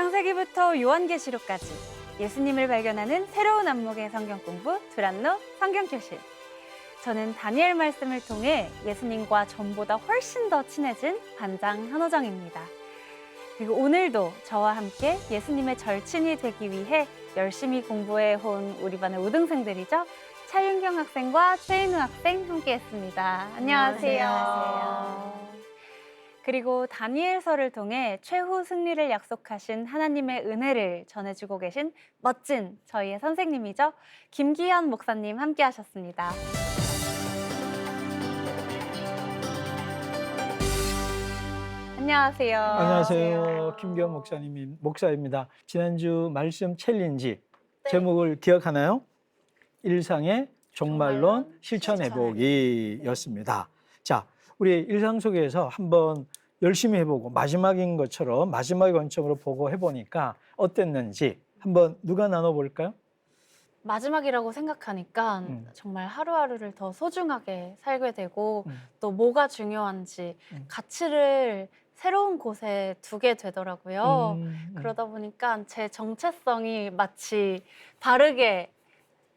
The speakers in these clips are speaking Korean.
창세기부터 요한계시록까지 예수님을 발견하는 새로운 안목의 성경 공부 두란노 성경교실. 저는 다니엘 말씀을 통해 예수님과 전보다 훨씬 더 친해진 반장 한호정입니다. 그리고 오늘도 저와 함께 예수님의 절친이 되기 위해 열심히 공부해 온 우리 반의 우등생들이죠. 차윤경 학생과 최인우 학생 함께했습니다. 안녕하세요. 안녕하세요. 그리고 다니엘서를 통해 최후 승리를 약속하신 하나님의 은혜를 전해주고 계신 멋진 저희의 선생님이죠. 김기현 목사님 함께하셨습니다. 안녕하세요. 안녕하세요. 김기현 목사입니다. 지난주 말씀 챌린지 제목을 기억하나요? 일상의 종말론 실천해보기였습니다. 자, 우리 일상 속에서 한번 열심히 해보고 마지막인 것처럼 마지막의 관점으로 보고 해보니까 어땠는지 한번 누가 나눠볼까요? 마지막이라고 생각하니까 정말 하루하루를 더 소중하게 살게 되고 또 뭐가 중요한지 가치를 새로운 곳에 두게 되더라고요. 그러다 보니까 제 정체성이 마치 바르게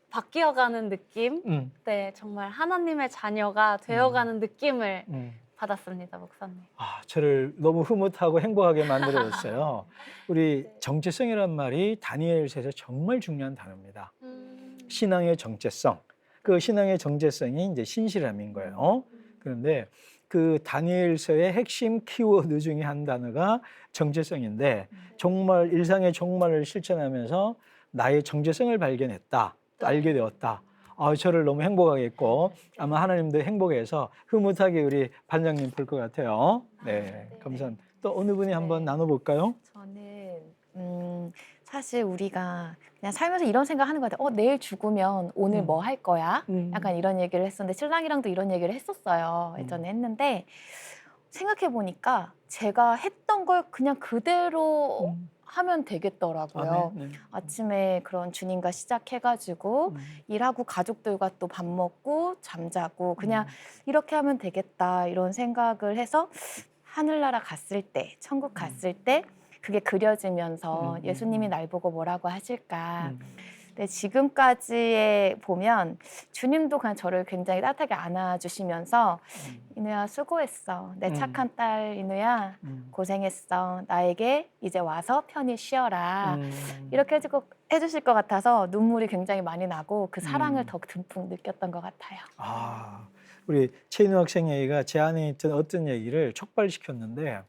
바뀌어가는 느낌? 네, 정말 하나님의 자녀가 되어가는 느낌을 받았습니다, 목사님. 저를 너무 흐뭇하고 행복하게 만들어줬어요. 우리 정체성이란 말이 다니엘서에서 정말 중요한 단어입니다. 신앙의 정체성. 그 신앙의 정체성이 이제 신실함인 거예요. 그런데 그 다니엘서의 핵심 키워드 중에 한 단어가 정체성인데 정말 일상의 종말을 실천하면서 나의 정체성을 발견했다. 알게 되었다. 저를 너무 행복하게 했고 아마 하나님도 행복해서 흐뭇하게 우리 반장님 볼 것 같아요. 네, 감사합니다. 또 어느 분이 한번 나눠볼까요? 저는 사실 우리가 그냥 살면서 이런 생각하는 것 같아요. 내일 죽으면 오늘 뭐 할 거야? 약간 이런 얘기를 했었는데 신랑이랑도 이런 얘기를 했었어요. 예전에 했는데 생각해 보니까 제가 했던 걸 그냥 그대로 하면 되겠더라고요. 아침에 그런 주님과 시작해가지고 일하고 가족들과 또 밥 먹고 잠자고 그냥 이렇게 하면 되겠다 이런 생각을 해서 하늘나라 갔을 때, 천국 갔을 때 그게 그려지면서 예수님이 날 보고 뭐라고 하실까. 근데 지금까지에 보면 주님도 그냥 저를 굉장히 따뜻하게 안아주시면서 이누야 수고했어. 내 착한 딸 이누야 고생했어. 나에게 이제 와서 편히 쉬어라. 이렇게 해주실 것 같아서 눈물이 굉장히 많이 나고 그 사랑을 더 듬뿍 느꼈던 것 같아요. 우리 최인우 학생 얘기가 제 안에 있던 어떤 얘기를 촉발시켰는데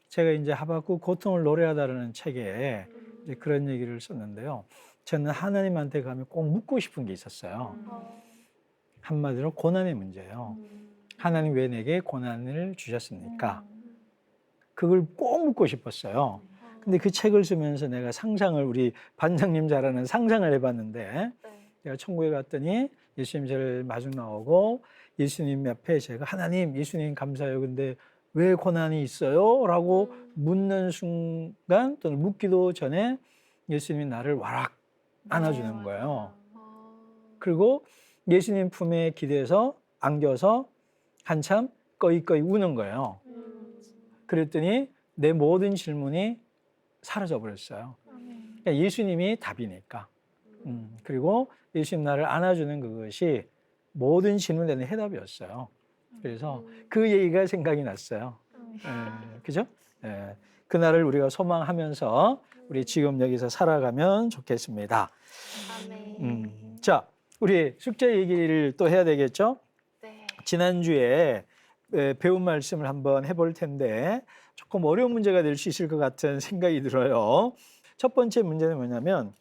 제가 이제 하박국 고통을 노래하다라는 책에 이제 그런 얘기를 썼는데요. 저는 하나님한테 가면 꼭 묻고 싶은 게 있었어요. 한마디로 고난의 문제예요. 하나님 왜 내게 고난을 주셨습니까? 그걸 꼭 묻고 싶었어요. 근데 그 책을 쓰면서 내가 상상을 우리 반장님 잘 아는 상상을 해봤는데 내가 천국에 갔더니 예수님 저를 마중 나오고 예수님 앞에 제가 하나님 예수님 감사해요. 근데 왜 고난이 있어요? 라고 묻는 순간 또는 묻기도 전에 예수님이 나를 와락 안아주는 거예요. 그리고 예수님 품에 기대서 안겨서 한참 꺼이꺼이 우는 거예요. 그랬더니 내 모든 질문이 사라져 버렸어요. 그러니까 예수님이 답이니까. 그리고 예수님 나를 안아주는 그것이 모든 질문에 대한 해답이었어요. 그래서 그 얘기가 생각이 났어요. 그죠? 그날을 우리가 소망하면서 우리 지금 여기서 살아가면 좋겠습니다. 자, 우리 숙제 얘기를 또 해야 되겠죠? 네. 지난주에 배운 말씀을 한번 해볼 텐데 조금 어려운 문제가 될 수 있을 것 같은 생각이 들어요. 첫 번째 문제는 뭐냐면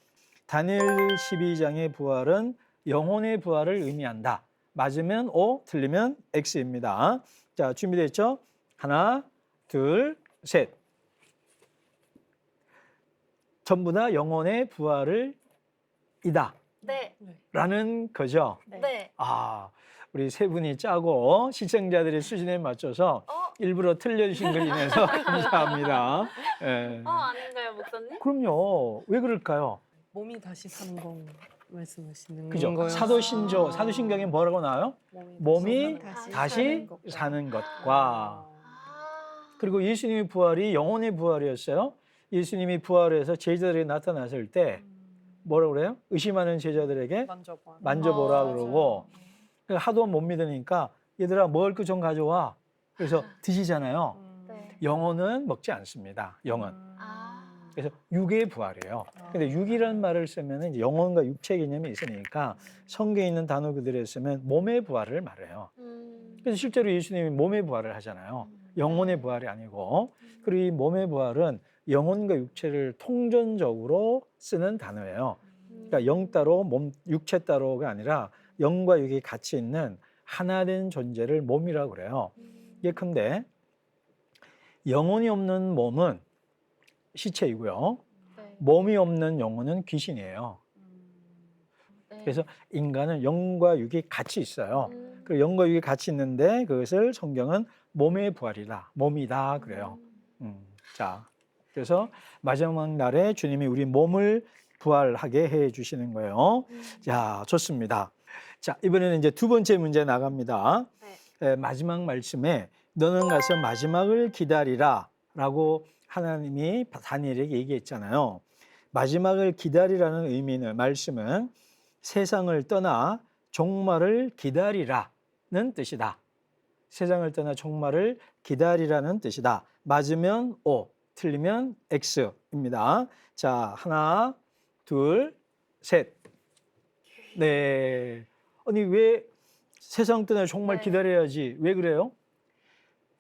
다니엘 12장의 부활은 영혼의 부활을 의미한다. 맞으면 O, 틀리면 X입니다. 자, 준비됐죠? 하나, 둘, 셋. 전부 다 영혼의 부활을 이다. 네. 라는 거죠. 네. 우리 세 분이 짜고 시청자들의 수준에 맞춰서 일부러 틀려주신 걸 인해서 감사합니다. 아닌가요, 목사님? 그럼요. 왜 그럴까요? 몸이 다시 사는 거 말씀하시는 그죠? 거요? 사도신경에 뭐라고 나와요? 몸이 다시 사는 것과. 그리고 예수님의 부활이 영혼의 부활이었어요. 예수님이 부활해서 제자들이 나타났을 때 뭐라고 그래요? 의심하는 제자들에게 만져봐. 만져보라 맞아요. 그러고 하도 못 믿으니까 얘들아 먹을 거 좀 가져와. 그래서 드시잖아요. 네. 영혼은 먹지 않습니다. 영은. 아. 그래서 육의 부활이에요. 근데 육이라는 말을 쓰면 이제 영혼과 육체 개념이 있으니까 성경에 있는 단어 그대로 쓰면 몸의 부활을 말해요. 그래서 실제로 예수님이 몸의 부활을 하잖아요. 영혼의 부활이 아니고. 그리고 이 몸의 부활은 영혼과 육체를 통전적으로 쓰는 단어예요. 그러니까 영 따로 몸, 육체 따로가 아니라 영과 육이 같이 있는 하나 된 존재를 몸이라고 그래요. 예컨대 영혼이 없는 몸은 시체이고요. 네. 몸이 없는 영혼은 귀신이에요. 네. 그래서 인간은 영과 육이 같이 있어요. 음. 그리고 영과 육이 같이 있는데 그것을 성경은 몸의 부활이다, 몸이다 그래요. 자, 그래서 마지막 날에 주님이 우리 몸을 부활하게 해 주시는 거예요. 자, 좋습니다. 자, 이번에는 이제 두 번째 문제 나갑니다. 마지막 말씀에 너는 가서 마지막을 기다리라라고 하나님이 다니엘에게 얘기했잖아요. 마지막을 기다리라는 의미는 말씀은 세상을 떠나 종말을 기다리라는 뜻이다. 세상을 떠나 종말을 기다리라는 뜻이다. 맞으면 O, 틀리면 X입니다. 자, 하나, 둘, 셋. 네. 아니 왜 세상 떠나 종말 네. 기다려야지? 왜 그래요?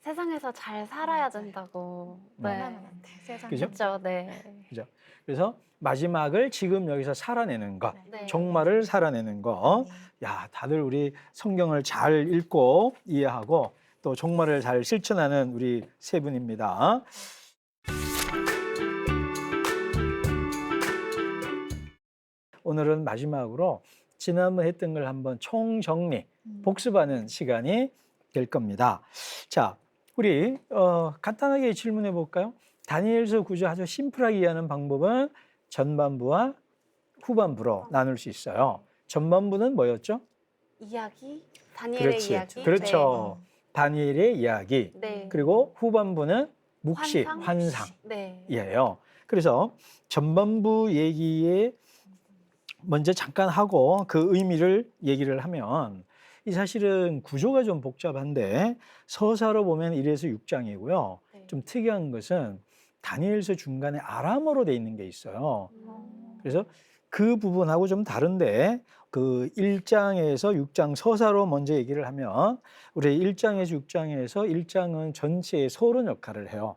세상에서 잘 살아야 된다고. 하나만 안 돼. 세상. 그죠? 그렇죠. 네. 그죠? 그래서 마지막을 지금 여기서 살아내는 것, 네. 종말을 살아내는 것. 야, 다들 우리 성경을 잘 읽고 이해하고 또 종말을 잘 실천하는 우리 세 분입니다. 오늘은 마지막으로 지난번 했던 걸 한번 총정리, 복습하는 시간이 될 겁니다. 자, 우리 간단하게 질문해 볼까요? 다니엘서 구조 아주 심플하게 이해하는 방법은 전반부와 후반부로 나눌 수 있어요. 전반부는 뭐였죠? 이야기? 다니엘의 그렇지. 이야기? 그렇죠. 다니엘의 이야기. 네. 그리고 후반부는 묵시, 환상이에요. 네. 그래서 전반부 얘기에 먼저 잠깐 하고 그 의미를 얘기를 하면 이 사실은 구조가 좀 복잡한데 서사로 보면 1에서 6장이고요. 네. 좀 특이한 것은 다니엘서 중간에 아람어로 돼 있는 게 있어요. 그래서 그 부분하고 좀 다른데 그 1장에서 6장 서사로 먼저 얘기를 하면 우리 1장에서 6장에서 1장은 전체의 서론 역할을 해요.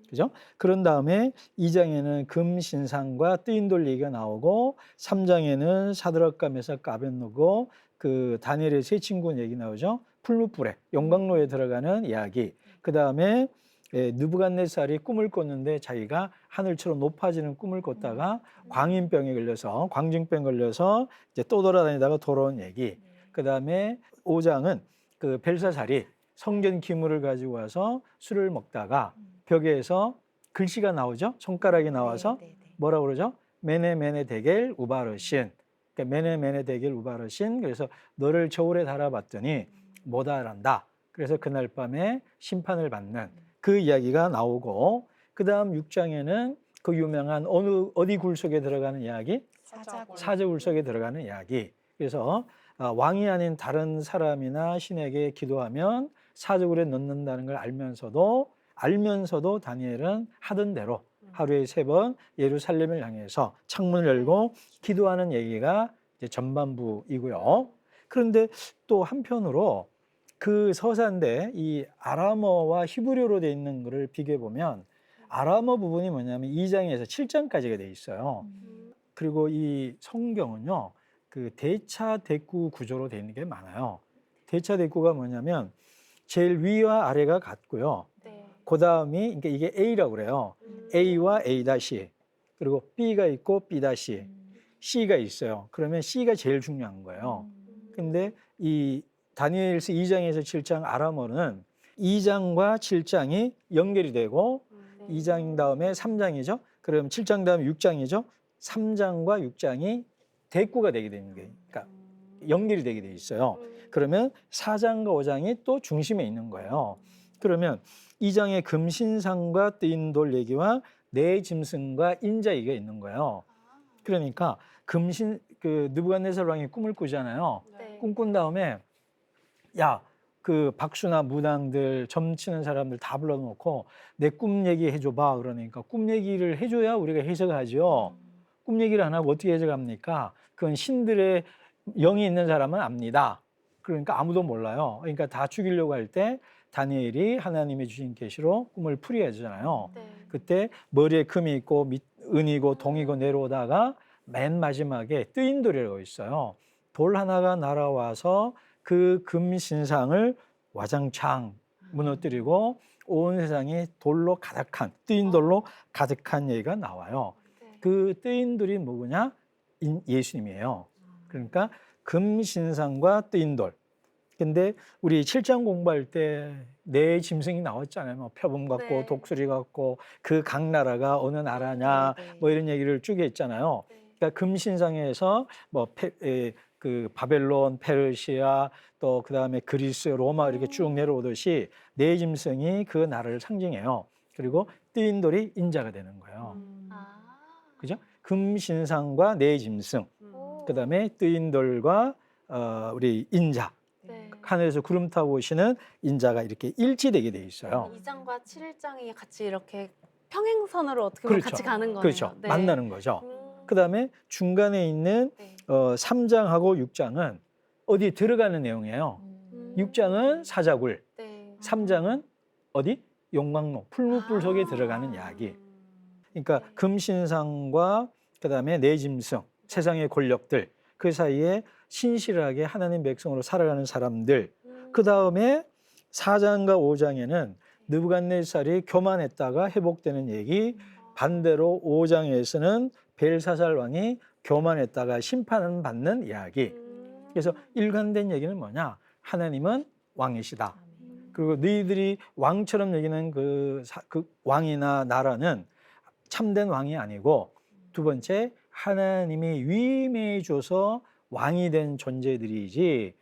그죠? 그런 다음에 2장에는 금신상과 뜨인돌 얘기가 나오고 3장에는 사드락과 메삭과 아벳노고 그 다니엘의 세 친구 얘기 나오죠. 풀무불에 용광로에 들어가는 이야기. 그 다음에 느부갓네살이 꿈을 꿨는데 자기가 하늘처럼 높아지는 꿈을 꿨다가 광인병에 걸려서 광증병 걸려서 이제 또 돌아다니다가 돌아온 얘기. 그 다음에 5장은 그 벨사살이 성전 기물을 가지고 와서 술을 먹다가 벽에서 글씨가 나오죠. 손가락이 나와서 뭐라고 그러죠? 메네 메네 데겔 우바르신. 그러니까 메네 메네 데겔 우바르신. 그래서 너를 저울에 달아봤더니 못 알아간다. 그래서 그날 밤에 심판을 받는 그 이야기가 나오고 그다음 6장에는 그 유명한 어디 굴 속에 들어가는 이야기? 사자굴 속에 들어가는 이야기. 그래서 왕이 아닌 다른 사람이나 신에게 기도하면 사자굴에 넣는다는 걸 알면서도 다니엘은 하던 대로 하루에 3번 예루살렘을 향해서 창문을 열고 기도하는 얘기가 이제 전반부이고요. 그런데 또 한편으로 그 서사인데 이 아람어와 히브리어로 돼 있는 거를 비교해 보면 아람어 부분이 뭐냐면 2장에서 7장까지가 돼 있어요. 그리고 이 성경은요, 그 대차 대구 구조로 돼 있는 게 많아요. 대차 대구가 뭐냐면 제일 위와 아래가 같고요. 네. 그 다음이 그러니까 이게 A라고 그래요. A와 A 다시 그리고 B가 있고 B 다시 C가 있어요. 그러면 C가 제일 중요한 거예요. 근데 이 다니엘서 2장에서 7장 아람어는 2장과 7장이 연결이 되고 2장 다음에 3장이죠. 그럼 7장 다음에 6장이죠. 3장과 6장이 대꾸가 되게 되는 거예요. 그러니까 연결이 되게 돼 있어요. 그러면 4장과 5장이 또 중심에 있는 거예요. 그러면 2장의 금신상과 뜨인 돌 얘기와 내 짐승과 인자이가 있는 거예요. 그러니까 느부갓네살 왕이 꿈을 꾸잖아요. 네. 꿈꾼 다음에 야, 그 박수나 무당들, 점치는 사람들 다 불러놓고 내 꿈 얘기 해줘봐. 그러니까 꿈 얘기를 해줘야 우리가 해석하죠. 꿈 얘기를 안 하고 어떻게 해석합니까? 그건 신들의 영이 있는 사람은 압니다. 그러니까 아무도 몰라요. 그러니까 다 죽이려고 할 때 다니엘이 하나님의 주신 계시로 꿈을 풀이해 주잖아요. 네. 그때 머리에 금이 있고 은이고 동이고 내려오다가 맨 마지막에 뜨인 돌이라고 있어요. 돌 하나가 날아와서 그 금신상을 와장창 무너뜨리고 온 세상이 돌로 가득한, 뜨인 돌로 가득한 얘기가 나와요. 네. 그 뜨인 돌이 뭐냐? 예수님이에요. 그러니까 금신상과 뜨인 돌. 근데 우리 7장 공부할 때 내 짐승이 나왔잖아요. 뭐 표범 같고 네. 독수리 같고 그 각 나라가 어느 나라냐 네, 네. 뭐 이런 얘기를 쭉 했잖아요. 네. 그러니까 금신상에서 뭐 그 바벨론, 페르시아 또 그다음에 그리스, 로마 이렇게 쭉 내려오듯이 내 짐승이 그 나라를 상징해요. 그리고 뜨인 돌이 인자가 되는 거예요. 아. 그죠? 금신상과 내 짐승, 오. 그다음에 뜨인 돌과 우리 인자, 네. 하늘에서 구름 타고 오시는 인자가 이렇게 일치되게 돼 있어요. 2장과 7장이 같이 이렇게 평행선으로 어떻게 보면 그렇죠. 같이 가는 거네요. 그렇죠. 네. 만나는 거죠. 음. 그다음에 중간에 있는 네. 3장하고 6장은 어디 들어가는 내용이에요. 6장은 사자굴, 네. 3장은 어디? 용광로, 풀무불 속에 들어가는 이야기. 그러니까 네. 금신상과 그다음에 내 짐승, 세상의 권력들, 그 사이에 신실하게 하나님 백성으로 살아가는 사람들. 그다음에 4장과 5장에는 느부갓네살이 교만했다가 회복되는 얘기, 반대로 5장에서는 벨사살 왕이 교만했다가 심판을 받는 이야기. 그래서 일관된 얘기는 뭐냐? 하나님은 왕이시다. 그리고 너희들이 왕처럼 여기는 그 왕이나 나라는 참된 왕이 아니고, 두 번째 하나님이 위임해 줘서 왕이 된 존재들이지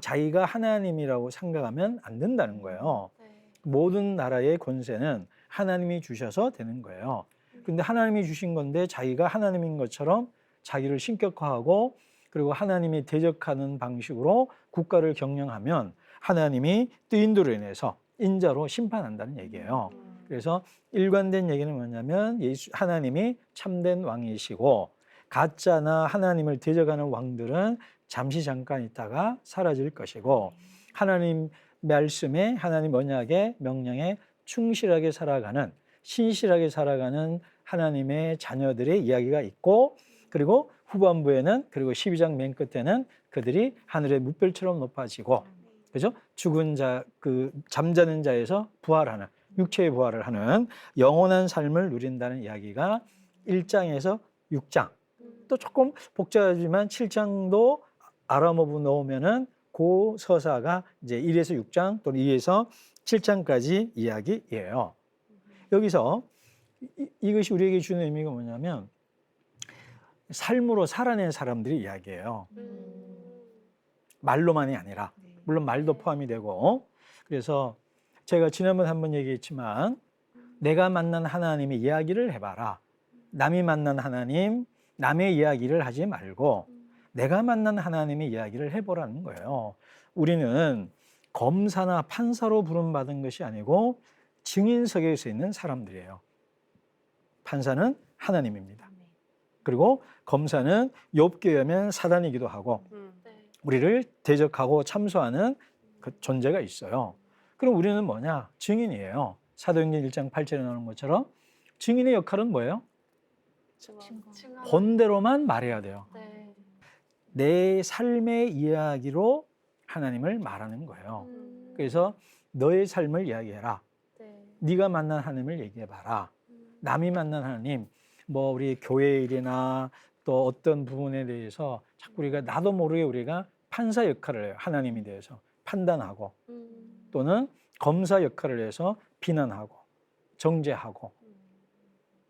자기가 하나님이라고 생각하면 안 된다는 거예요. 네. 모든 나라의 권세는 하나님이 주셔서 되는 거예요. 근데 하나님이 주신 건데 자기가 하나님인 것처럼 자기를 신격화하고 그리고 하나님이 대적하는 방식으로 국가를 경영하면 하나님이 뜨인도로 인해서 인자로 심판한다는 얘기예요. 그래서 일관된 얘기는 뭐냐면 하나님이 참된 왕이시고 가짜나 하나님을 대적하는 왕들은 잠시 잠깐 있다가 사라질 것이고, 하나님 말씀에 하나님 언약의 명령에 충실하게 살아가는, 신실하게 살아가는 하나님의 자녀들의 이야기가 있고, 그리고 후반부에는, 그리고 12장 맨 끝에는 그들이 하늘의 뭇별처럼 높아지고, 그죠? 죽은 자, 잠자는 자에서 부활하는, 육체의 부활을 하는 영원한 삶을 누린다는 이야기가 1장에서 6장. 또 조금 복잡하지만 7장도 아람어부 넣으면은 그 서사가 이제 1에서 6장 또는 2에서 7장까지 이야기예요. 여기서 이것이 우리에게 주는 의미가 뭐냐면 삶으로 살아낸 사람들이 이야기예요. 말로만이 아니라, 물론 말도 포함이 되고. 그래서 제가 지난번에 한번 얘기했지만 내가 만난 하나님의 이야기를 해봐라. 남이 만난 하나님, 남의 이야기를 하지 말고 내가 만난 하나님의 이야기를 해보라는 거예요. 우리는 검사나 판사로 부름받은 것이 아니고 증인석에 서 있는 사람들이에요. 판사는 하나님입니다. 그리고 검사는 욥기에 의하면 사단이기도 하고 네. 우리를 대적하고 참소하는 그 존재가 있어요. 그럼 우리는 뭐냐? 증인이에요. 사도행전 1장 8절에 나오는 것처럼 증인의 역할은 뭐예요? 본대로만 말해야 돼요. 네. 내 삶의 이야기로 하나님을 말하는 거예요. 그래서 너의 삶을 이야기해라. 네. 네가 만난 하나님을 얘기해봐라. 남이 만난 하나님, 뭐 우리 교회 일이나 또 어떤 부분에 대해서 자꾸 우리가 나도 모르게 우리가 판사 역할을 해요. 하나님에 대해서 판단하고 또는 검사 역할을 해서 비난하고 정죄하고.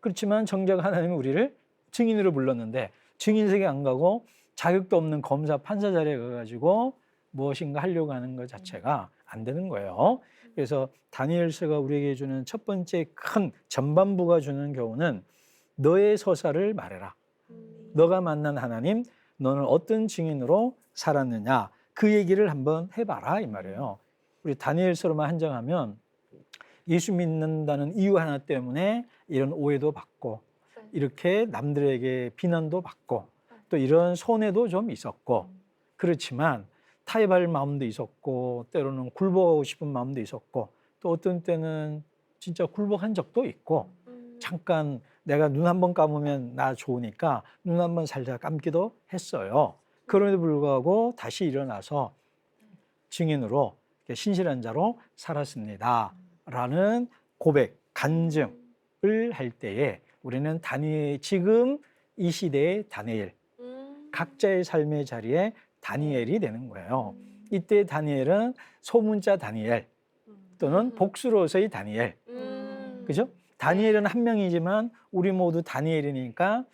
그렇지만 정작 하나님은 우리를 증인으로 불렀는데 증인석에 안 가고 자격도 없는 검사 판사 자리에 가가지고 무엇인가 하려고 하는 것 자체가 안 되는 거예요. 그래서 다니엘서가 우리에게 주는 첫 번째 큰 전반부가 주는 교훈은 너의 서사를 말해라. 너가 만난 하나님, 너는 어떤 증인으로 살았느냐, 그 얘기를 한번 해봐라 이 말이에요. 우리 다니엘서로만 한정하면 예수 믿는다는 이유 하나 때문에 이런 오해도 받고 이렇게 남들에게 비난도 받고 또 이런 손해도 좀 있었고, 그렇지만 타협할 마음도 있었고 때로는 굴복하고 싶은 마음도 있었고 또 어떤 때는 진짜 굴복한 적도 있고 잠깐 내가 눈 한 번 감으면 나 좋으니까 눈 한 번 살짝 감기도 했어요. 그럼에도 불구하고 다시 일어나서 증인으로 신실한 자로 살았습니다 라는 고백, 간증을 할 때에 우리는 다니엘, 지금 이 시대의 다니엘, 각자의 삶의 자리에 다니엘이 되는 거예요. 이때 다니엘은 소문자 다니엘 또는 복수로서의 다니엘, 그죠? 다니엘은 한 명이지만 우리 모두 다니엘이니까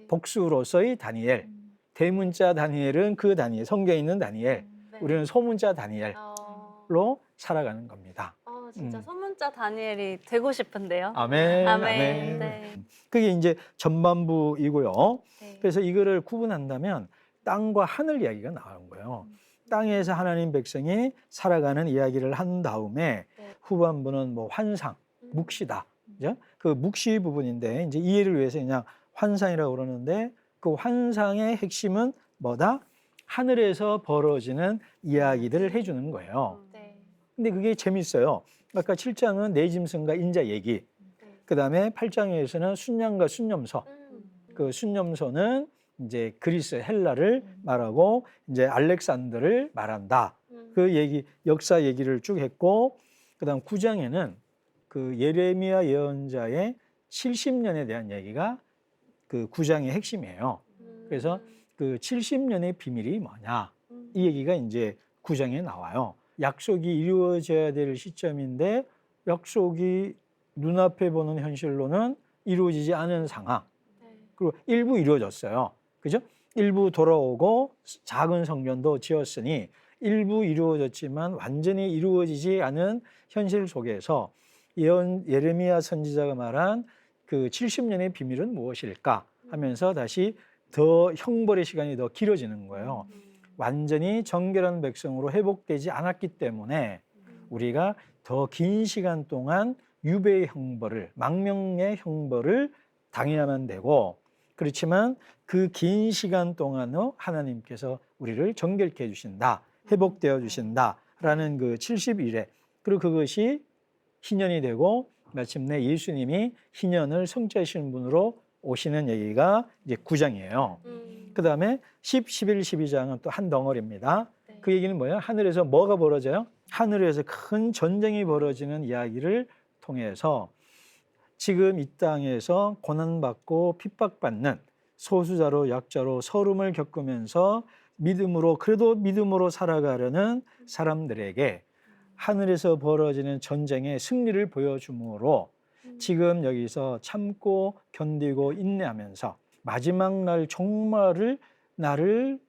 복수로서의 다니엘, 대문자 다니엘은 그 다니엘, 성경에 있는 다니엘, 우리는 소문자 다니엘로 살아가는 겁니다. 진짜 소문자 다니엘이 되고 싶은데요. 아멘, 아멘. 아멘. 네. 그게 이제 전반부이고요. 네. 그래서 이거를 구분한다면 땅과 하늘 이야기가 나오는 거예요. 땅에서 하나님 백성이 살아가는 이야기를 한 다음에 후반부는 뭐 환상, 묵시다. 그죠? 그 묵시 부분인데 이제 이해를 위해서 그냥 환상이라고 그러는데 그 환상의 핵심은 뭐다? 하늘에서 벌어지는 이야기들을 해주는 거예요. 근데 그게 재밌어요. 아까 7장은 내 짐승과 인자 얘기. 그다음에 8장에서는 순양과 순념소. 그 순념소는 이제 그리스 헬라를 말하고 이제 알렉산더를 말한다. 그 얘기, 역사 얘기를 쭉 했고, 그다음 9장에는 그 예레미야 예언자의 70년에 대한 얘기가 그 9장의 핵심이에요. 그래서 그 70년의 비밀이 뭐냐, 이 얘기가 이제 9장에 나와요. 약속이 이루어져야 될 시점인데 약속이 눈앞에 보는 현실로는 이루어지지 않은 상황. 그리고 일부 이루어졌어요. 그죠? 일부 돌아오고 작은 성전도 지었으니 일부 이루어졌지만 완전히 이루어지지 않은 현실 속에서 예레미야 선지자가 말한 그 70년의 비밀은 무엇일까 하면서 다시 더 형벌의 시간이 더 길어지는 거예요. 완전히 정결한 백성으로 회복되지 않았기 때문에 우리가 더 긴 시간 동안 유배의 형벌을, 망명의 형벌을 당해야만 되고, 그렇지만 그 긴 시간 동안은 하나님께서 우리를 정결케 해주신다, 회복되어 주신다라는 그 70일에, 그리고 그것이 희년이 되고 마침내 예수님이 희년을 성취하시는 분으로 오시는 얘기가 이제 9장이에요. 그 다음에 10, 11, 12장은 또 한 덩어리입니다. 그 얘기는 뭐예요? 하늘에서 뭐가 벌어져요? 하늘에서 큰 전쟁이 벌어지는 이야기를 통해서 지금 이 땅에서 고난받고 핍박받는 소수자로 약자로 서름을 겪으면서 믿음으로, 그래도 믿음으로 살아가려는 사람들에게 하늘에서 벌어지는 전쟁의 승리를 보여줌으로 지금 여기서 참고 견디고 인내하면서 마지막 날 종말을 나를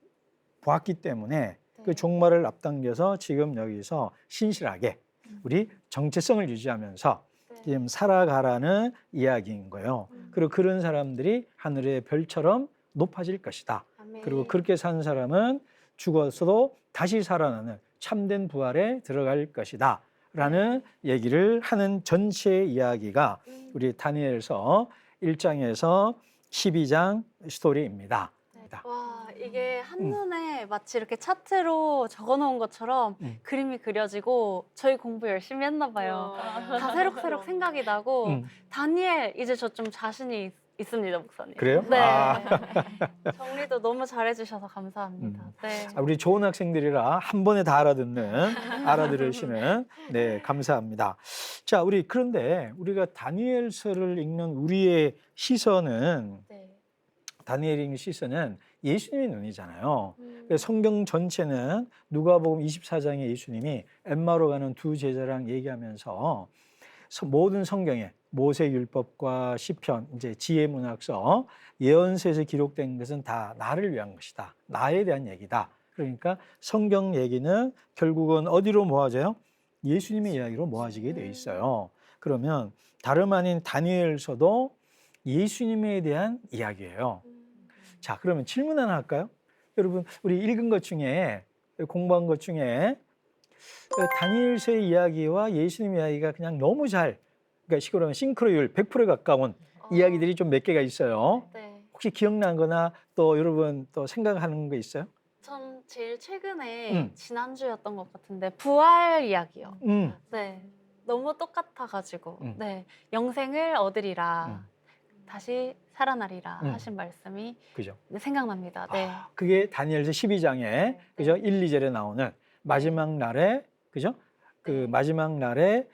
보았기 때문에 그 종말을 앞당겨서 지금 여기서 신실하게 우리 정체성을 유지하면서 지금 살아가라는 이야기인 거예요. 그리고 그런 사람들이 하늘의 별처럼 높아질 것이다. 그리고 그렇게 산 사람은 죽었어도 다시 살아나는 참된 부활에 들어갈 것이다 라는 얘기를 하는 전체 이야기가 우리 다니엘서 1장에서 12장 스토리입니다. 와, 이게 한눈에 마치 이렇게 차트로 적어놓은 것처럼 그림이 그려지고 저희 공부 열심히 했나 봐요. 다 새록새록 생각이 나고 다니엘 이제 저 좀 자신이 있습니다, 목사님. 그래요? 네. 아. 정리도 너무 잘해주셔서 감사합니다. 네. 우리 좋은 학생들이라 한 번에 다 알아들으시는 네, 감사합니다. 자, 그런데 우리가 다니엘서를 읽는 우리의 시선은 다니엘의 읽는 시선은 예수님의 눈이잖아요. 그래서 성경 전체는 누가복음 24장에 예수님이 엠마오로 가는 두 제자랑 얘기하면서 모든 성경에 모세율법과 시편, 이제 지혜문학서, 예언서에서 기록된 것은 다 나를 위한 것이다. 나에 대한 얘기다. 그러니까 성경 얘기는 결국은 어디로 모아져요? 예수님의 이야기로 모아지게 돼 있어요. 그러면 다름 아닌 다니엘서도 예수님에 대한 이야기예요. 자, 그러면 질문 하나 할까요? 여러분, 우리 읽은 것 중에, 공부한 것 중에 다니엘서의 이야기와 예수님 이야기가 그냥 너무 잘, 그러니까 식으로 하면 싱크로율 100%에 가까운 이야기들이 좀 몇 개가 있어요. 네. 혹시 기억난 거나 또 여러분 또 생각하는 거 있어요? 전 제일 최근에 음. 지난주였던 것 같은데 부활 이야기요. 음. 네. 너무 똑같아가지고 음. 네. 영생을 얻으리라. 다시 살아나리라 음. 하신 말씀이 그죠? 네, 생각납니다. 네. 그게 다니엘서 12장에 그죠? 1, 2절에 나오는 마지막 날에 그죠? 그 네. 마지막 날에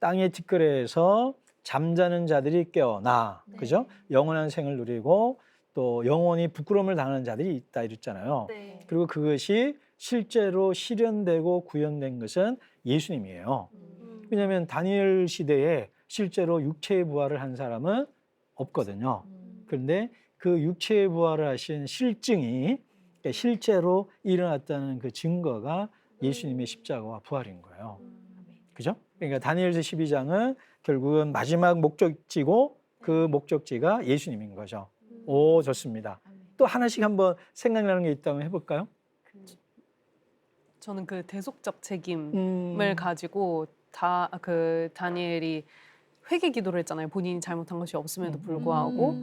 땅의 티끌에서 잠자는 자들이 깨어나 네. 그죠? 영원한 생을 누리고 또 영원히 부끄러움을 당하는 자들이 있다 이랬잖아요. 네. 그리고 그것이 실제로 실현되고 구현된 것은 예수님이에요. 왜냐하면 다니엘 시대에 실제로 육체의 부활을 한 사람은 없거든요. 그런데 그 육체의 부활을 하신 실증이 그러니까 실제로 일어났다는 그 증거가 예수님의 십자가와 부활인 거예요. 그죠? 그러니까 다니엘서 12장은 결국은 마지막 목적지고 그 목적지가 예수님인 거죠. 오, 좋습니다. 또 하나씩 한번 생각나는 게 있다면 해볼까요? 저는 그 대속적 책임을 가지고 다니엘이 회개 기도를 했잖아요. 본인이 잘못한 것이 없음에도 불구하고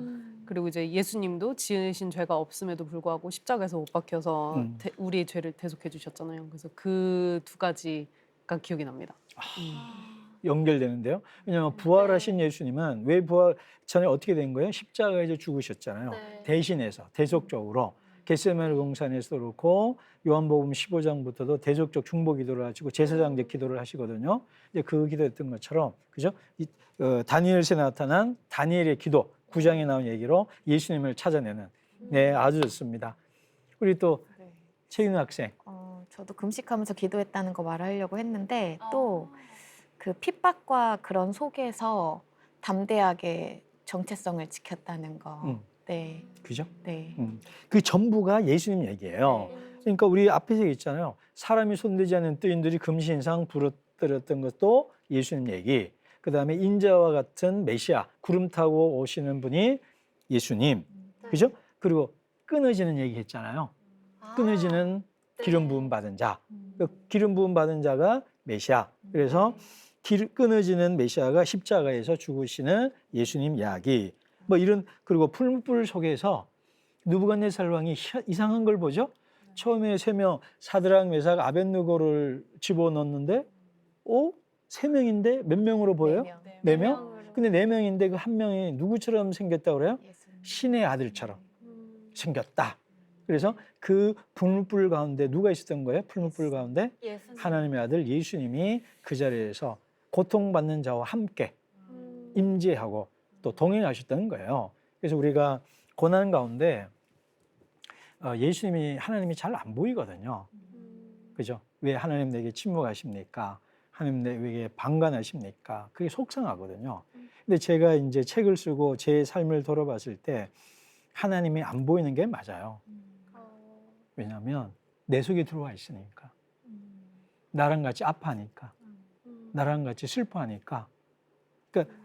그리고 이제 예수님도 지으신 죄가 없음에도 불구하고 십자가에서 못 박혀서 우리의 죄를 대속해 주셨잖아요. 그래서 그 두 가지가 기억이 납니다. 연결되는데요. 왜냐하면 부활하신 예수님은 왜 부활 전에 어떻게 된 거예요? 십자가에서 죽으셨잖아요. 네. 대신해서 대속적으로 겟세마네 동산에서도 그렇고 요한복음 15장부터도 대속적 중보 기도를 하시고 제사장적 기도를 하시거든요. 이제 그 기도했던 것처럼 그죠? 다니엘서에 나타난 다니엘의 기도 9장에 나온 얘기로 예수님을 찾아내는 네, 아주 좋습니다. 우리 또 최윤 학생. 저도 금식하면서 기도했다는 거 말하려고 했는데 또 그 핍박과 그런 속에서 담대하게 정체성을 지켰다는 거. 네. 그죠? 네. 그 전부가 예수님 얘기예요. 그러니까 우리 앞에서 얘기했잖아요. 사람이 손대지 않는 뜨인들이 금신상 부러뜨렸던 것도 예수님 얘기. 그다음에 인자와 같은 메시아, 구름 타고 오시는 분이 예수님. 그죠? 그리고 끊어지는 얘기 했잖아요. 끊어지는 기름 부음 받은 자. 그 기름 부음 받은 자가 메시아. 그래서 끊어지는 메시아가 십자가에서 죽으시는 예수님 이야기. 뭐 이런 그리고 풀무불 속에서 느부갓네살 왕이 이상한 걸 보죠. 처음에 3명 사드락 메삭 아벳느고를 집어넣었는데, 3명인데 몇 명으로 보여요? 4명? 근데 4명인데 그 한 명이 누구처럼 생겼다고 그래요? 신의 아들처럼 생겼다. 그래서 그 풀무불 가운데 누가 있었던 거예요? 풀무불 가운데 예수님. 하나님의 아들 예수님이 그 자리에서 고통받는 자와 함께 임재하고 또 동행하셨다는 거예요. 그래서 우리가 고난 가운데 예수님이 하나님이 잘 안 보이거든요. 그죠? 왜 하나님 내게 침묵하십니까? 하나님 내게 방관하십니까? 그게 속상하거든요. 근데 제가 이제 책을 쓰고 제 삶을 돌아봤을 때 하나님이 안 보이는 게 맞아요. 왜냐하면 내 속에 들어와 있으니까. 나랑 같이 아파하니까. 나랑 같이 슬퍼하니까. 그러니까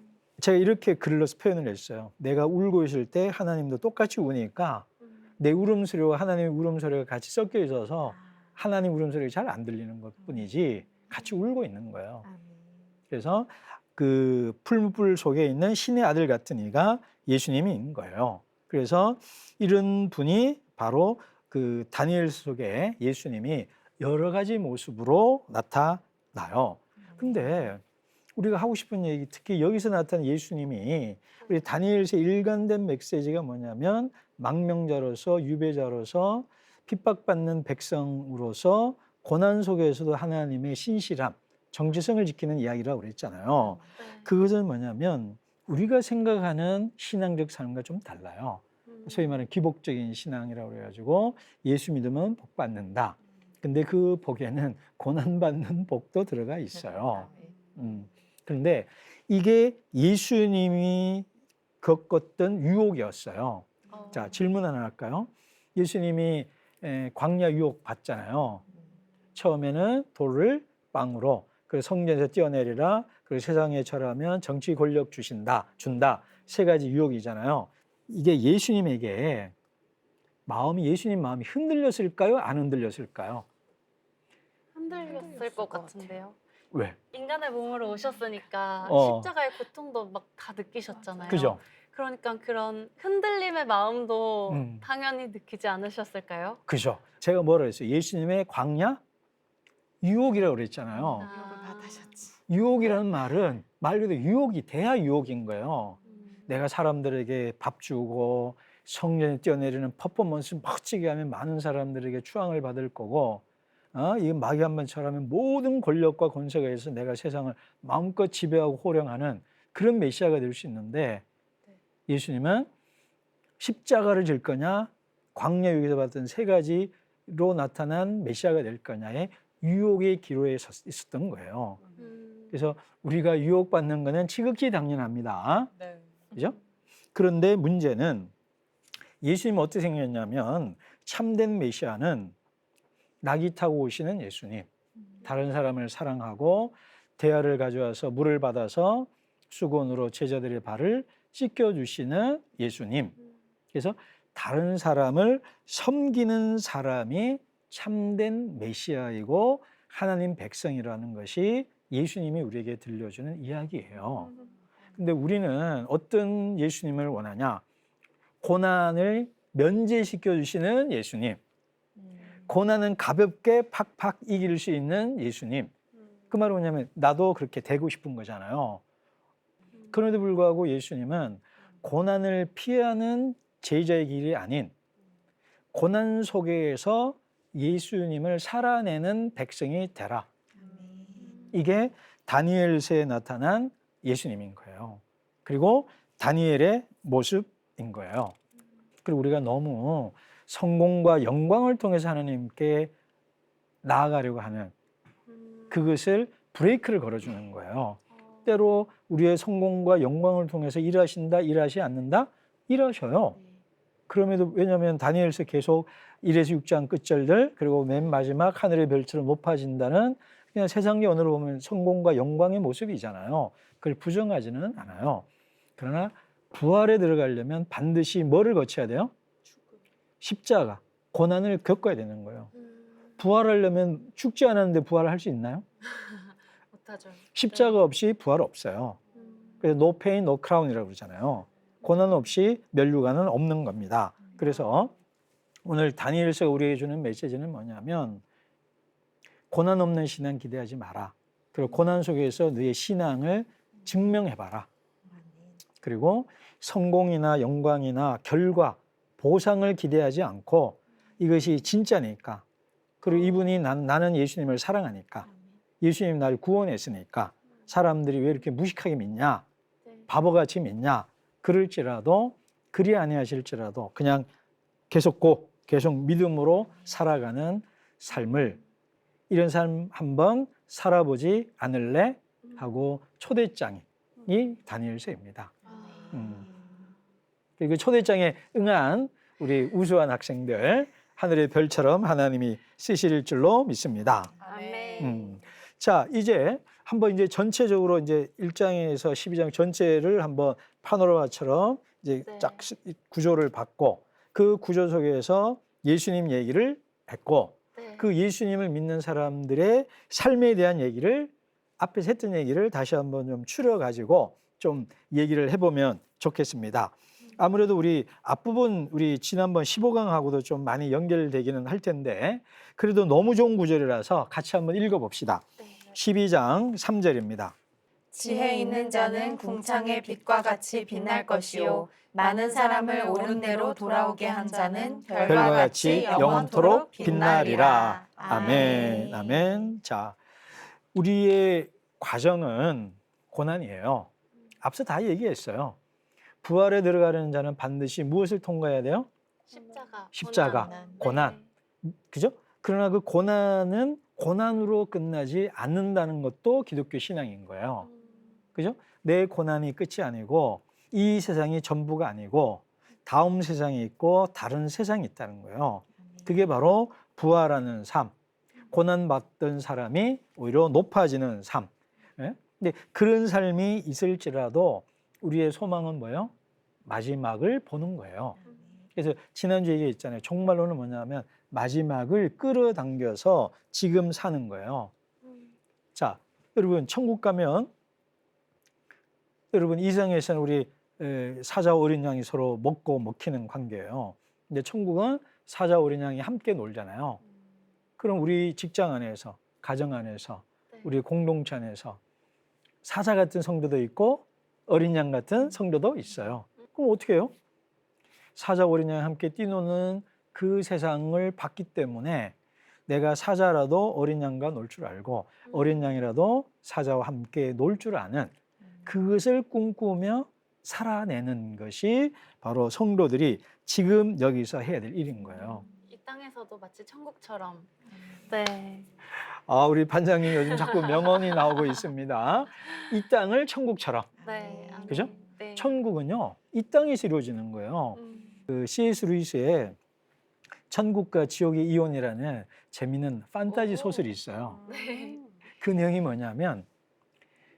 제가 이렇게 글로서 표현을 했어요. 내가 울고 있을 때 하나님도 똑같이 우니까 내 울음소리와 하나님의 울음소리가 같이 섞여 있어서 하나님 울음소리가 잘 안 들리는 것뿐이지 같이 울고 있는 거예요. 그래서 그 풀무불 속에 있는 신의 아들 같은 이가 예수님이 있는 거예요. 그래서 이런 분이 바로 그 다니엘 속에 예수님이 여러 가지 모습으로 나타나요. 근데 우리가 하고 싶은 얘기, 특히 여기서 나타난 예수님이 우리 다니엘서 일관된 메시지가 뭐냐면 망명자로서 유배자로서 핍박받는 백성으로서 고난 속에서도 하나님의 신실함, 정체성을 지키는 이야기라고 그랬잖아요. 그것은 뭐냐면 우리가 생각하는 신앙적 삶과 좀 달라요. 소위 말하는 기복적인 신앙이라고 그래가지고 예수 믿으면 복 받는다. 근데 그 복에는 고난받는 복도 들어가 있어요. 그런데 이게 예수님이 겪었던 유혹이었어요. 자, 질문 하나 할까요? 예수님이 광야 유혹 받잖아요. 처음에는 돌을 빵으로, 그리고 성전에서 뛰어내리라. 그리고 세상에 절하면 정치 권력 준다. 세 가지 유혹이잖아요. 이게 예수님에게 예수님 마음이 흔들렸을까요? 안 흔들렸을까요? 흔들렸을 것 같은데요. 왜? 인간의 몸으로 오셨으니까 십자가의 고통도 막 다 느끼셨잖아요. 그죠? 그러니까 그런 흔들림의 마음도 음. 당연히 느끼지 않으셨을까요? 그죠? 제가 뭐라 했어요? 예수님의 광야 유혹이라고 그랬잖아요. 유혹이라는 말은 말 그대로 유혹이 돼야 유혹인 거예요. 내가 사람들에게 밥 주고 성전에 뛰어내리는 퍼포먼스 멋지게 하면 많은 사람들에게 추앙을 받을 거고, 이 마귀 한 번 절하면 모든 권력과 권세가 있어서 내가 세상을 마음껏 지배하고 호령하는 그런 메시아가 될 수 있는데, 예수님은 십자가를 질 거냐, 광야 유혹에서 받던 세 가지로 나타난 메시아가 될 거냐의 유혹의 기로에 있었던 거예요. 그래서 우리가 유혹받는 거는 지극히 당연합니다. 그죠? 그런데 문제는 예수님은 어떻게 생겼냐면, 참된 메시아는 낙이 타고 오시는 예수님, 다른 사람을 사랑하고 대야를 가져와서 물을 받아서 수건으로 제자들의 발을 씻겨주시는 예수님. 그래서 다른 사람을 섬기는 사람이 참된 메시아이고 하나님 백성이라는 것이 예수님이 우리에게 들려주는 이야기예요. 근데 우리는 어떤 예수님을 원하냐? 고난을 면제시켜 주시는 예수님, 고난은 가볍게 팍팍 이길 수 있는 예수님. 그 말은 뭐냐면 나도 그렇게 되고 싶은 거잖아요. 그런데 불구하고 예수님은 고난을 피하는 제자의 길이 아닌 고난 속에서 예수님을 살아내는 백성이 되라. 이게 다니엘서에 나타난 예수님인 거예요. 그리고 다니엘의 모습인 거예요. 그리고 우리가 너무 성공과 영광을 통해서 하나님께 나아가려고 하는 그것을 브레이크를 걸어주는 거예요. 때로 우리의 성공과 영광을 통해서 일하신다, 일하지 않는다? 일하셔요. 그럼에도 왜냐하면 다니엘서 계속 1에서 6장 끝절들, 그리고 맨 마지막 하늘의 별처럼 높아진다는 그냥 세상의 언어로 보면 성공과 영광의 모습이잖아요. 그걸 부정하지는 않아요. 그러나 부활에 들어가려면 반드시 뭐를 거쳐야 돼요? 십자가, 고난을 겪어야 되는 거예요. 부활하려면 죽지 않았는데 부활을 할 수 있나요? 못하죠. 십자가 없이 부활 없어요. 그래서 no pain, no crown이라고 그러잖아요. 고난 없이 면류관은 없는 겁니다. 그래서 오늘 다니엘서가 우리에게 주는 메시지는 뭐냐면 고난 없는 신앙 기대하지 마라. 그리고 고난 속에서 너의 신앙을 증명해봐라. 그리고 성공이나 영광이나 결과, 보상을 기대하지 않고 이것이 진짜니까, 그리고 이분이 나는 예수님을 사랑하니까, 예수님이 나를 구원했으니까 사람들이 왜 이렇게 무식하게 믿냐, 바보같이 믿냐, 그럴지라도 그리 아니하실지라도 그냥 계속 믿음으로 살아가는 삶을, 이런 삶 한번 살아보지 않을래? 하고 초대장이 다니엘서입니다. 그리고 초대장에 응한 우리 우수한 학생들, 하늘의 별처럼 하나님이 쓰실 줄로 믿습니다. 아멘. 자, 이제 한번 이제 전체적으로 이제 1장에서 12장 전체를 한번 파노라마처럼 이제 네. 쫙 구조를 받고, 그 구조 속에서 예수님 얘기를 했고, 네. 그 예수님을 믿는 사람들의 삶에 대한 얘기를, 앞에서 했던 얘기를 다시 한번 좀 추려가지고 좀 얘기를 해보면 좋겠습니다. 아무래도 우리 앞부분, 우리 지난번 15강하고도 좀 많이 연결되기는 할 텐데, 그래도 너무 좋은 구절이라서 같이 한번 읽어봅시다. 12장 3절입니다. 지혜 있는 자는 궁창의 빛과 같이 빛날 것이요 많은 사람을 옳은 대로 돌아오게 한 자는 별과 같이 영원토록 빛나리라. 아멘. 아멘. 자, 우리의 과정은 고난이에요. 앞서 다 얘기했어요. 부활에 들어가는 자는 반드시 무엇을 통과해야 돼요? 십자가, 고난. 그죠? 그러나 그 고난은 고난으로 끝나지 않는다는 것도 기독교 신앙인 거예요. 그죠? 내 고난이 끝이 아니고 이 세상이 전부가 아니고 다음 세상이 있고 다른 세상이 있다는 거예요. 그게 바로 부활하는 삶. 고난받던 사람이 오히려 높아지는 삶. 예? 근데 그런 삶이 있을지라도 우리의 소망은 뭐예요? 마지막을 보는 거예요. 그래서 지난주에 얘기했잖아요. 종말론은 뭐냐면 마지막을 끌어당겨서 지금 사는 거예요. 자, 여러분 천국 가면 여러분 이 세상에서는 우리 사자와 어린 양이 서로 먹고 먹히는 관계예요. 근데 천국은 사자와 어린 양이 함께 놀잖아요. 그럼 우리 직장 안에서, 가정 안에서, 우리 공동체 안에서 사자 같은 성도도 있고 어린 양 같은 성도도 있어요. 그럼 어떻게 해요? 사자와 어린 양이 함께 뛰노는 그 세상을 봤기 때문에 내가 사자라도 어린 양과 놀 줄 알고 어린 양이라도 사자와 함께 놀 줄 아는 그것을 꿈꾸며 살아내는 것이 바로 성도들이 지금 여기서 해야 될 일인 거예요. 이 땅에서도 마치 천국처럼. 네. 아, 우리 반장님 요즘 자꾸 명언이 나오고 있습니다. 이 땅을 천국처럼. 네. 아멘. 그죠? 네. 천국은요, 이 땅에서 이루어지는 거예요. 그 C.S. 루이스의 천국과 지옥의 이혼이라는 재미있는 판타지 소설이 있어요. 네. 그 내용이 뭐냐면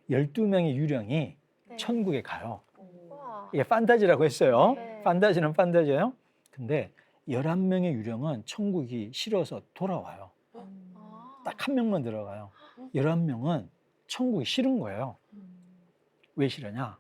12명의 유령이 네. 천국에 가요. 우와. 이게 판타지라고 했어요. 네. 판타지는 판타지예요. 근데 11명의 유령은 천국이 싫어서 돌아와요. 아. 딱 한 명만 들어가요. 11명은 천국이 싫은 거예요. 왜 싫으냐?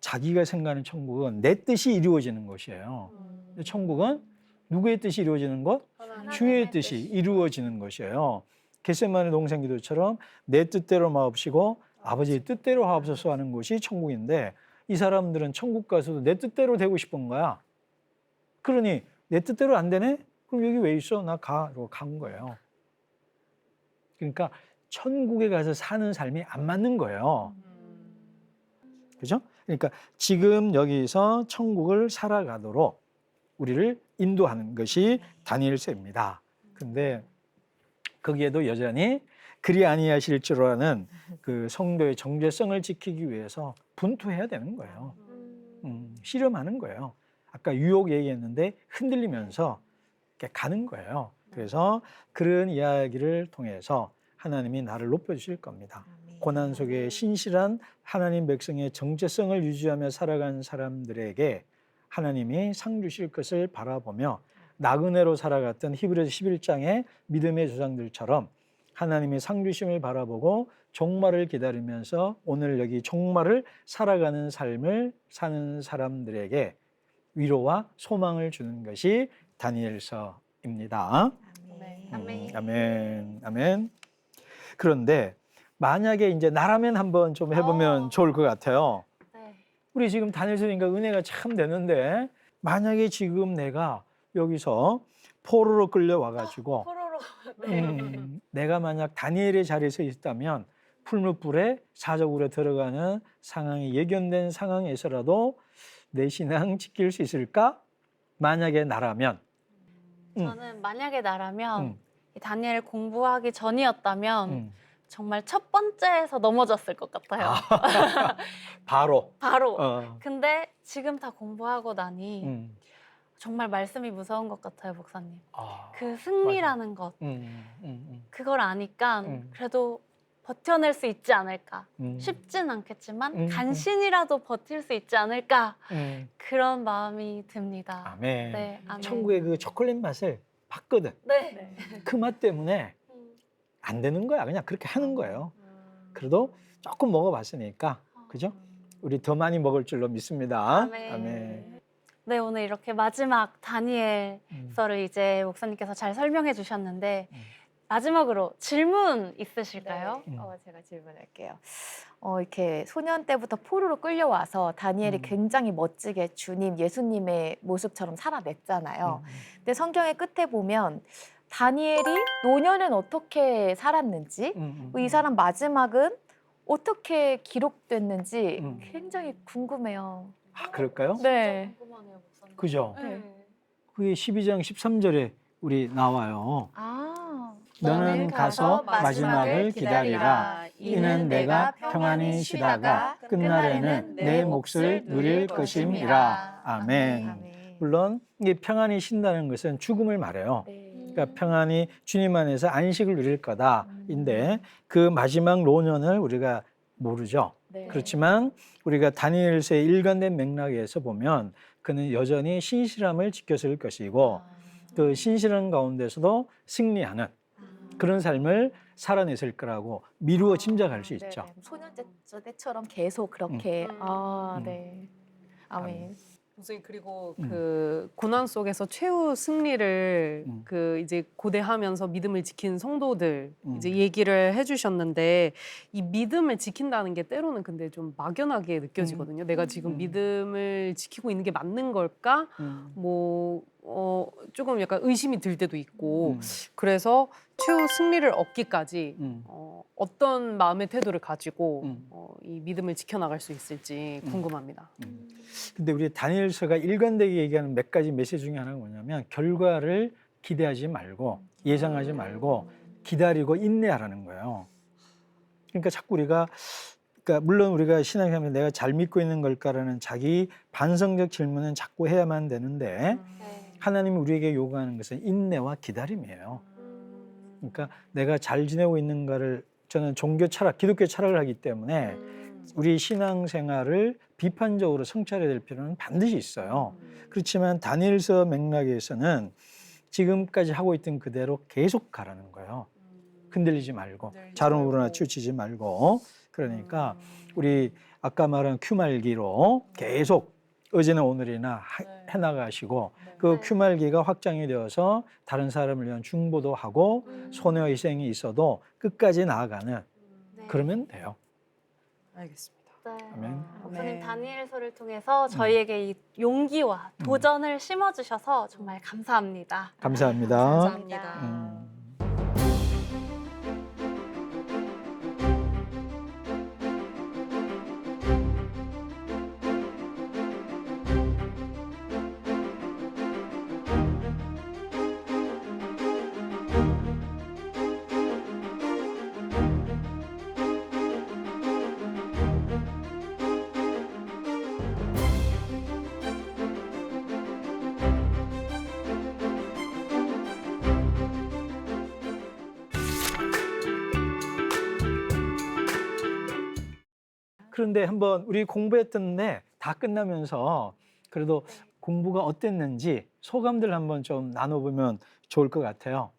자기가 생각하는 천국은 내 뜻이 이루어지는 곳이에요. 근데 천국은 누구의 뜻이 이루어지는 곳? 주의 뜻이 이루어지는 것이에요. 겟세마네 동산 기도처럼 내 뜻대로 마옵시고 아버지의 뜻대로 하옵소서 하는 곳이 천국인데 이 사람들은 천국 가서도 내 뜻대로 되고 싶은 거야. 그러니 내 뜻대로 안 되네? 그럼 여기 왜 있어? 나 가. 이러고 간 거예요. 그러니까 천국에 가서 사는 삶이 안 맞는 거예요. 그죠? 그러니까 지금 여기서 천국을 살아가도록 우리를 인도하는 것이 다니엘서입니다. 근데 거기에도 여전히 그리 아니하실 줄 아는 그 성도의 정죄성을 지키기 위해서 분투해야 되는 거예요. 씨름하는 거예요. 아까 유혹 얘기했는데 흔들리면서 이렇게 가는 거예요. 그래서 그런 이야기를 통해서 하나님이 나를 높여주실 겁니다. 고난 속에 신실한 하나님 백성의 정체성을 유지하며 살아간 사람들에게 하나님이 상 주실 것을 바라보며 나그네로 살아갔던 히브리서 11장의 믿음의 조상들처럼 하나님의 상 주심을 바라보고 종말을 기다리면서 오늘 여기 종말을 살아가는 삶을 사는 사람들에게 위로와 소망을 주는 것이 다니엘서입니다. 아멘. 아멘. 아멘. 그런데 만약에 이제 나라면 한번 좀 해보면 좋을 것 같아요. 네. 우리 지금 다니엘서니까 은혜가 참 되는데 만약에 지금 내가 여기서 포로로 끌려와가지고 포로로. 네. 내가 만약 다니엘의 자리에서 있다면 풀무불에 사적으로 들어가는 상황이 예견된 상황에서라도 내 신앙 지킬 수 있을까? 만약에 나라면. 저는 만약에 나라면 이 다니엘 공부하기 전이었다면 정말 첫 번째에서 넘어졌을 것 같아요. 바로. 바로. 근데 지금 다 공부하고 나니 정말 말씀이 무서운 것 같아요, 목사님. 그 승리라는 것, 그걸 아니까 그래도 버텨낼 수 있지 않을까. 쉽진 않겠지만 간신이라도 버틸 수 있지 않을까. 그런 마음이 듭니다. 아멘. 네, 아멘. 천국의 그 초콜릿 맛을 봤거든. 네. 그 맛 때문에 안 되는 거야. 그냥 그렇게 하는 거예요. 그래도 조금 먹어봤으니까, 그죠? 우리 더 많이 먹을 줄로 믿습니다. 아멘. 아멘. 네, 오늘 이렇게 마지막 다니엘서를 이제 목사님께서 잘 설명해 주셨는데 마지막으로 질문 있으실까요? 제가 질문할게요. 이렇게 소년 때부터 포로로 끌려와서 다니엘이 굉장히 멋지게 주님, 예수님의 모습처럼 살아냈잖아요. 근데 성경의 끝에 보면 다니엘이 노년은 어떻게 살았는지, 이 사람 마지막은 어떻게 기록됐는지 굉장히 궁금해요. 아, 그럴까요? 네. 궁금하네요, 목사님. 그죠? 네. 그게 12장 13절에 우리 나와요. 너는 가서 마지막을 기다리라. 이는 내가 평안히 쉬다가 끝날에는 내 몫을 누릴 것임이라. 아멘. 물론 이게 평안히 쉰다는 것은 죽음을 말해요. 그러니까 평안히 주님 안에서 안식을 누릴 거다인데 그 마지막 노년을 우리가 모르죠. 네. 그렇지만 우리가 다니엘서의 일관된 맥락에서 보면 그는 여전히 신실함을 지켰을 것이고 그 신실한 가운데서도 승리하는 그런 삶을 살아냈을 거라고 미루어 짐작할 수 있죠. 네네. 소년제 때처럼 계속 그렇게 네. 아멘. 선생님 그리고 그 고난 속에서 최후 승리를 그 이제 고대하면서 믿음을 지킨 성도들 이제 얘기를 해주셨는데 이 믿음을 지킨다는 게 때로는 근데 좀 막연하게 느껴지거든요. 내가 지금 믿음을 지키고 있는 게 맞는 걸까? 뭐 조금 약간 의심이 들 때도 있고 그래서 최후 승리를 얻기까지 어떤 마음의 태도를 가지고 이 믿음을 지켜나갈 수 있을지 궁금합니다. 근데 우리 다니엘서가 일관되게 얘기하는 몇 가지 메시지 중에 하나가 뭐냐면 결과를 기대하지 말고 예상하지 말고 기다리고 인내하라는 거예요. 그러니까 자꾸 우리가 그러니까 물론 우리가 신앙생활에 내가 잘 믿고 있는 걸까라는 자기 반성적 질문은 자꾸 해야만 되는데 하나님이 우리에게 요구하는 것은 인내와 기다림이에요. 그러니까 내가 잘 지내고 있는가를 저는 종교 철학, 기독교 철학을 하기 때문에 우리 신앙생활을 비판적으로 성찰해야 될 필요는 반드시 있어요. 그렇지만 다니엘서 맥락에서는 지금까지 하고 있던 그대로 계속 가라는 거예요. 흔들리지 말고 좌로우로나 치우치지 말고 그러니까 우리 아까 말한 큐말기로 계속 어제나 오늘이나 해나가시고 그 큐말기가 확장이 되어서 다른 사람을 위한 중보도 하고 손해와 희생이 있어도 끝까지 나아가는 그러면 돼요. 알겠습니다. 네. 아멘. 목사님 다니엘서를 통해서 저희에게 이 용기와 도전을 심어주셔서 정말 감사합니다. 감사합니다. 감사합니다. 그런데 한번 우리 공부했던 다 끝나면서 그래도 공부가 어땠는지 소감들 한번 좀 나눠보면 좋을 것 같아요.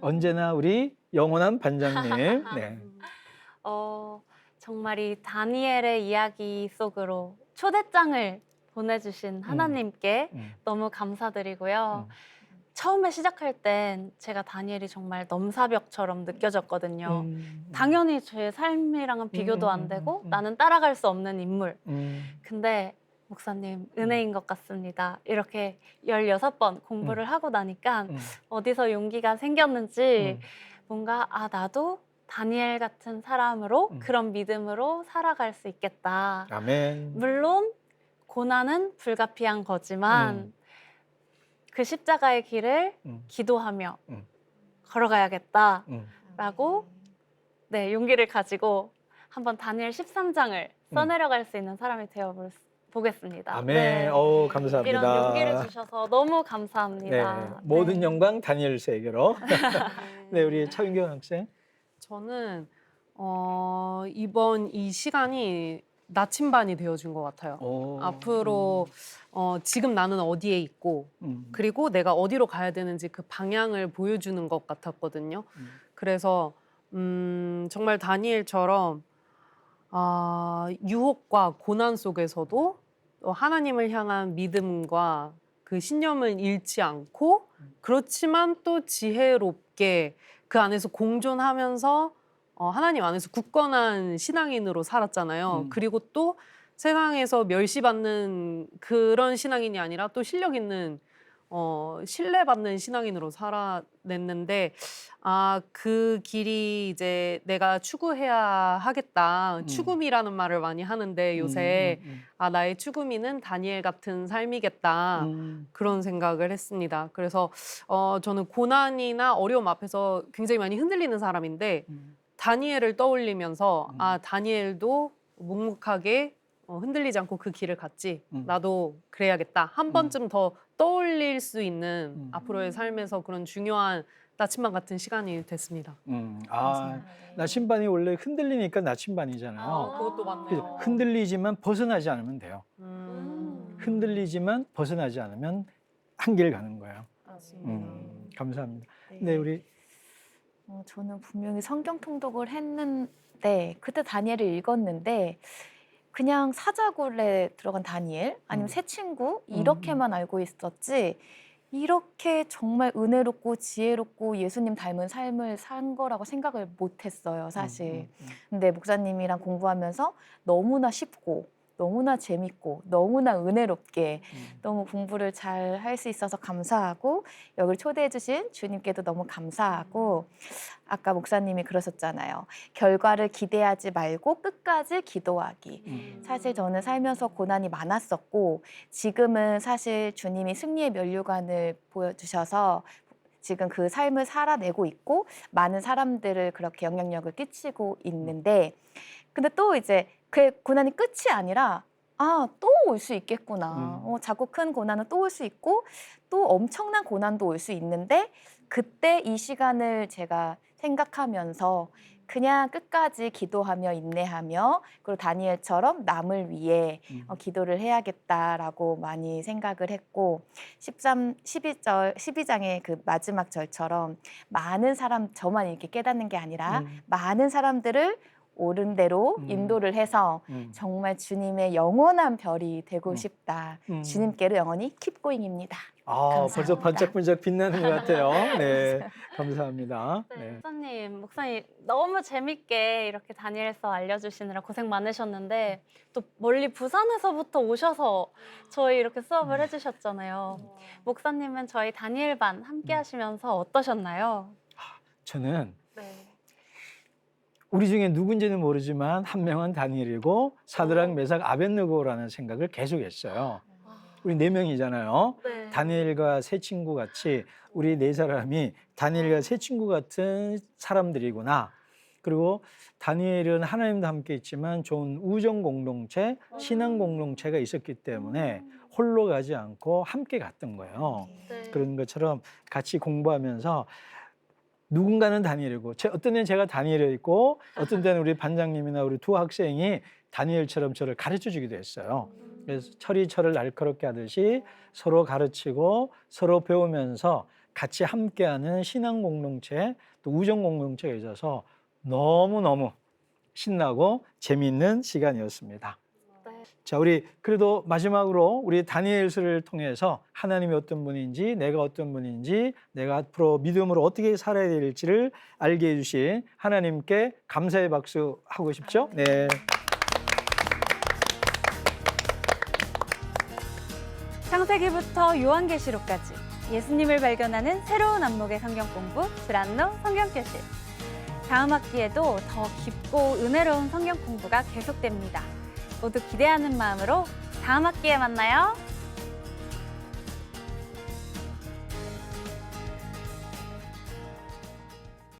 언제나 우리 영원한 반장님. 네. 정말 이 다니엘의 이야기 속으로 초대장을 보내주신 하나님께 너무 감사드리고요. 처음에 시작할 땐 제가 다니엘이 정말 넘사벽처럼 느껴졌거든요. 당연히 제 삶이랑은 비교도 안 되고 나는 따라갈 수 없는 인물. 근데 목사님 은혜인 것 같습니다. 이렇게 16번 공부를 하고 나니까 어디서 용기가 생겼는지 뭔가 나도 다니엘 같은 사람으로 그런 믿음으로 살아갈 수 있겠다. 아멘. 물론 고난은 불가피한 거지만 그 십자가의 길을 기도하며 걸어가야겠다라고 네, 용기를 가지고 한번 다니엘 13장을 써내려갈 수 있는 사람이 되어보겠습니다. 아멘. 네. 감사합니다. 이런 용기를 주셔서 너무 감사합니다. 네. 모든 네. 영광 다니엘서에게로. 네, 우리 차윤경 학생. 저는 이번 이 시간이 나침반이 되어준 것 같아요. 앞으로 지금 나는 어디에 있고 그리고 내가 어디로 가야 되는지 그 방향을 보여주는 것 같았거든요. 그래서 정말 다니엘처럼 유혹과 고난 속에서도 하나님을 향한 믿음과 그 신념을 잃지 않고 그렇지만 또 지혜롭게 그 안에서 공존하면서 하나님 안에서 굳건한 신앙인으로 살았잖아요. 그리고 또 세상에서 멸시받는 그런 신앙인이 아니라 또 실력 있는 신뢰받는 신앙인으로 살아냈는데 그 길이 이제 내가 추구해야 하겠다. 추구미라는 말을 많이 하는데 요새 나의 추구미는 다니엘 같은 삶이겠다. 그런 생각을 했습니다. 그래서 저는 고난이나 어려움 앞에서 굉장히 많이 흔들리는 사람인데 다니엘을 떠올리면서 다니엘도 묵묵하게 흔들리지 않고 그 길을 갔지. 음. 나도 그래야겠다. 한 번쯤 더 떠올릴 수 있는 앞으로의 삶에서 그런 중요한 나침반 같은 시간이 됐습니다. 나침반이 원래 흔들리니까 나침반이잖아요. 그것도 맞네요. 그래서 흔들리지만 벗어나지 않으면 돼요. 흔들리지만 벗어나지 않으면 한길 가는 거예요. 감사합니다. 네, 우리 저는 분명히 성경 통독을 했는데 그때 다니엘을 읽었는데 그냥 사자굴에 들어간 다니엘 아니면 새 친구 이렇게만 알고 있었지 이렇게 정말 은혜롭고 지혜롭고 예수님 닮은 삶을 산 거라고 생각을 못 했어요, 사실. 근데 목사님이랑 공부하면서 너무나 쉽고 너무나 재밌고 너무나 은혜롭게 너무 공부를 잘 할 수 있어서 감사하고 여기를 초대해 주신 주님께도 너무 감사하고 아까 목사님이 그러셨잖아요. 결과를 기대하지 말고 끝까지 기도하기. 사실 저는 살면서 고난이 많았었고 지금은 사실 주님이 승리의 면류관을 보여주셔서 지금 그 삶을 살아내고 있고 많은 사람들을 그렇게 영향력을 끼치고 있는데 근데 또 이제 그 고난이 끝이 아니라 또 올 수 있겠구나. 자꾸 큰 고난은 또 올 수 있고 또 엄청난 고난도 올 수 있는데 그때 이 시간을 제가 생각하면서 그냥 끝까지 기도하며 인내하며 그리고 다니엘처럼 남을 위해 기도를 해야겠다라고 많이 생각을 했고 12장의 그 마지막 절처럼 많은 사람 저만 이렇게 깨닫는 게 아니라 많은 사람들을 옳은 대로 인도를 해서 정말 주님의 영원한 별이 되고 싶다. 주님께로 영원히 킵고잉입니다. 벌써 반짝반짝 빛나는 것 같아요. 네, 감사합니다. 네, 목사님 너무 재밌게 이렇게 다니엘서 알려주시느라 고생 많으셨는데 또 멀리 부산에서부터 오셔서 저희 이렇게 수업을 해주셨잖아요. 목사님은 저희 다니엘반 함께 하시면서 어떠셨나요? 저는 네. 우리 중에 누군지는 모르지만 한 명은 다니엘이고 사드락, 메삭, 아벳느고라는 생각을 계속했어요. 우리 4명이잖아요. 네. 다니엘과 세 친구 같이 우리 4사람이 다니엘과 세 친구 같은 사람들이구나. 그리고 다니엘은 하나님도 함께 있지만 좋은 우정 공동체, 신앙 공동체가 있었기 때문에 홀로 가지 않고 함께 갔던 거예요. 네. 그런 것처럼 같이 공부하면서 누군가는 다니엘이고 어떤 때는 제가 다니엘이고 어떤 때는 우리 반장님이나 우리 두 학생이 다니엘처럼 저를 가르쳐 주기도 했어요. 그래서 철이 철을 날카롭게 하듯이 서로 가르치고 서로 배우면서 같이 함께하는 신앙 공동체 또 우정 공동체가 있어서 너무너무 신나고 재미있는 시간이었습니다. 네. 자, 우리 그래도 마지막으로 우리 다니엘서를 통해서 하나님이 어떤 분인지 내가 어떤 분인지 내가 앞으로 믿음으로 어떻게 살아야 될지를 알게 해주신 하나님께 감사의 박수 하고 싶죠? 네. 창세기부터 요한계시록까지 예수님을 발견하는 새로운 안목의 성경 공부 드란노 성경교실. 다음 학기에도 더 깊고 은혜로운 성경 공부가 계속됩니다. 모두 기대하는 마음으로 다음 학기에 만나요.